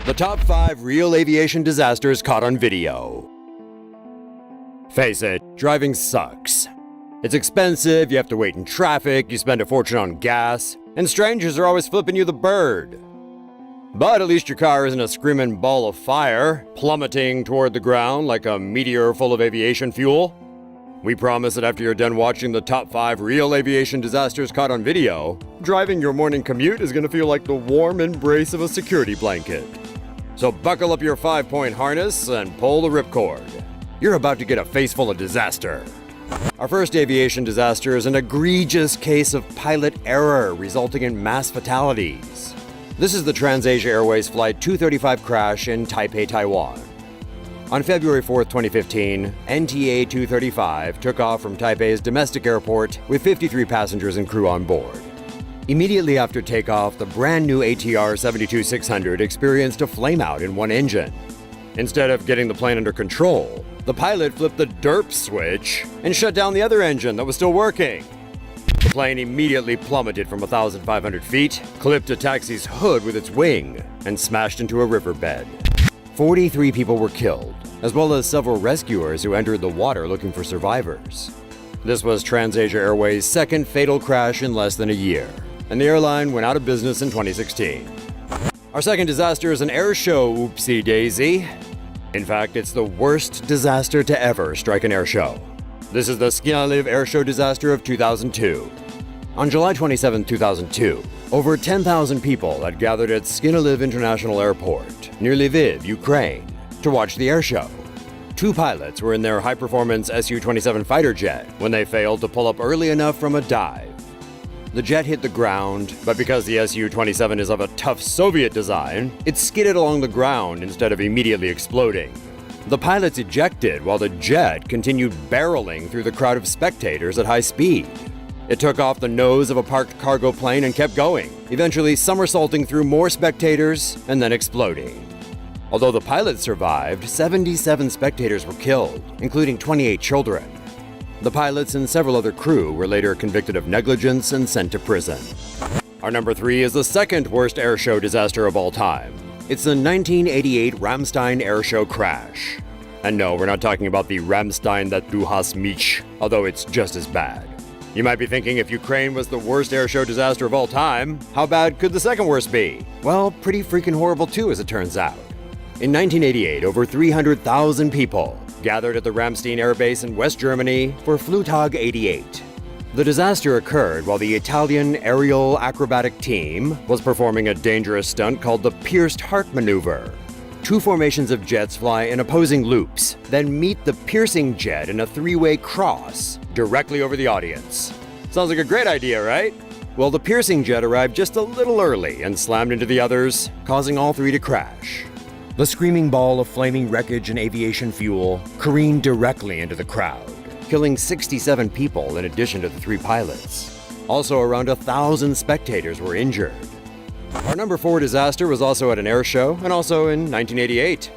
The top 5 real aviation disasters caught on video. Face it, driving sucks. It's expensive, you have to wait in traffic, you spend a fortune on gas, and strangers are always flipping you the bird. But at least your car isn't a screaming ball of fire, plummeting toward the ground like a meteor full of aviation fuel. We promise that after you're done watching the top 5 real aviation disasters caught on video, driving your morning commute is going to feel like the warm embrace of a security blanket. So buckle up your 5-point harness and pull the ripcord. You're about to get a face full of disaster. Our first aviation disaster is an egregious case of pilot error resulting in mass fatalities. This is the TransAsia Airways Flight 235 crash in Taipei, Taiwan. On February 4, 2015, NTA 235 took off from Taipei's domestic airport with 53 passengers and crew on board. Immediately after takeoff, the brand new ATR 72600 experienced a flameout in one engine. Instead of getting the plane under control, the pilot flipped the derp switch and shut down the other engine that was still working. The plane immediately plummeted from 1,500 feet, clipped a taxi's hood with its wing, and smashed into a riverbed. 43 people were killed, as well as several rescuers who entered the water looking for survivors. This was TransAsia Airways' second fatal crash in less than a year, and the airline went out of business in 2016. Our second disaster is an air show oopsie daisy. In fact, it's the worst disaster to ever strike an air show. This is the Skylliv air show disaster of 2002. On July 27, 2002, over 10,000 people had gathered at Skylliv International Airport, near Lviv, Ukraine, to watch the air show. 2 pilots were in their high-performance Su-27 fighter jet when they failed to pull up early enough from a dive. The jet hit the ground, but because the Su-27 is of a tough Soviet design, it skidded along the ground instead of immediately exploding. The pilots ejected while the jet continued barreling through the crowd of spectators at high speed. It took off the nose of a parked cargo plane and kept going, eventually somersaulting through more spectators and then exploding. Although the pilots survived, 77 spectators were killed, including 28 children. The pilots and several other crew were later convicted of negligence and sent to prison. Our number 3 is the second worst air show disaster of all time. It's the 1988 Ramstein air show crash. And no, we're not talking about the Ramstein that du hast mich, although it's just as bad. You might be thinking if Ukraine was the worst air show disaster of all time, how bad could the second worst be? Well, pretty freaking horrible too, as it turns out. In 1988, over 300,000 people gathered at the Ramstein Air Base in West Germany for Flugtag 88. The disaster occurred while the Italian aerial acrobatic team was performing a dangerous stunt called the pierced heart maneuver. 2 formations of jets fly in opposing loops, then meet the piercing jet in a 3-way cross directly over the audience. Sounds like a great idea, right? Well, the piercing jet arrived just a little early and slammed into the others, causing all 3 to crash. The screaming ball of flaming wreckage and aviation fuel careened directly into the crowd, killing 67 people in addition to the 3 pilots. Also, around 1,000 spectators were injured. Our number 4 disaster was also at an air show, and also in 1988.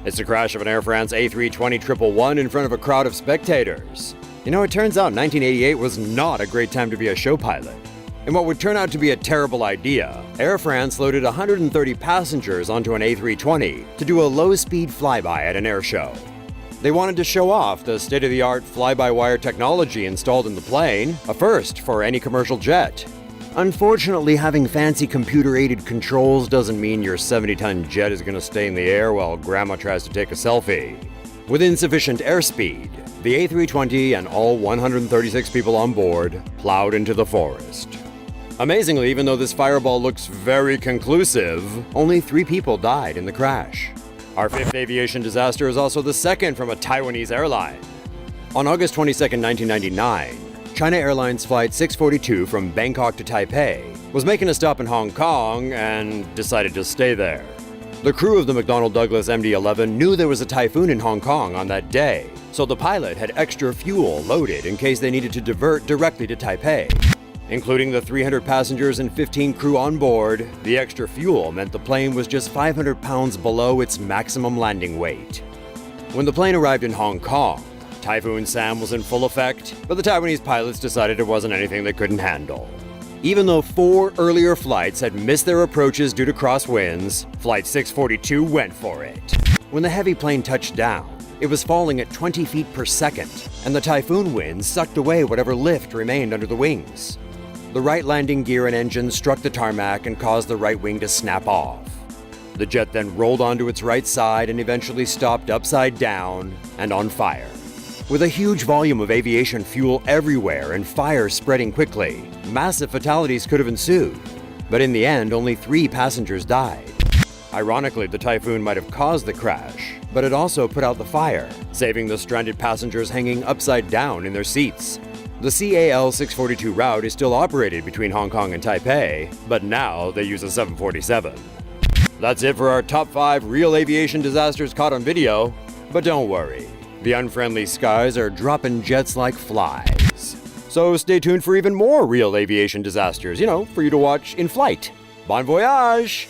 It's the crash of an Air France A320-111 in front of a crowd of spectators. You know, it turns out 1988 was not a great time to be a show pilot. In what would turn out to be a terrible idea, Air France loaded 130 passengers onto an A320 to do a low-speed flyby at an air show. They wanted to show off the state-of-the-art fly-by-wire technology installed in the plane, a first for any commercial jet. Unfortunately, having fancy computer-aided controls doesn't mean your 70-ton jet is going to stay in the air while Grandma tries to take a selfie. With insufficient airspeed, the A320 and all 136 people on board plowed into the forest. Amazingly, even though this fireball looks very conclusive, only 3 people died in the crash. Our 5th aviation disaster is also the second from a Taiwanese airline. On August 22, 1999, China Airlines Flight 642 from Bangkok to Taipei was making a stop in Hong Kong and decided to stay there. The crew of the McDonnell Douglas MD-11 knew there was a typhoon in Hong Kong on that day, so the pilot had extra fuel loaded in case they needed to divert directly to Taipei. Including the 300 passengers and 15 crew on board, the extra fuel meant the plane was just 500 pounds below its maximum landing weight. When the plane arrived in Hong Kong, Typhoon Sam was in full effect, but the Taiwanese pilots decided it wasn't anything they couldn't handle. Even though 4 earlier flights had missed their approaches due to crosswinds, Flight 642 went for it. When the heavy plane touched down, it was falling at 20 feet per second, and the typhoon wind sucked away whatever lift remained under the wings. The right landing gear and engine struck the tarmac and caused the right wing to snap off. The jet then rolled onto its right side and eventually stopped upside down and on fire. With a huge volume of aviation fuel everywhere and fire spreading quickly, massive fatalities could have ensued. But in the end, only 3 passengers died. Ironically, the typhoon might have caused the crash, but it also put out the fire, saving the stranded passengers hanging upside down in their seats. The CAL 642 route is still operated between Hong Kong and Taipei, but now they use a 747. That's it for our top 5 real aviation disasters caught on video. But don't worry, the unfriendly skies are dropping jets like flies. So stay tuned for even more real aviation disasters, for you to watch in flight. Bon voyage!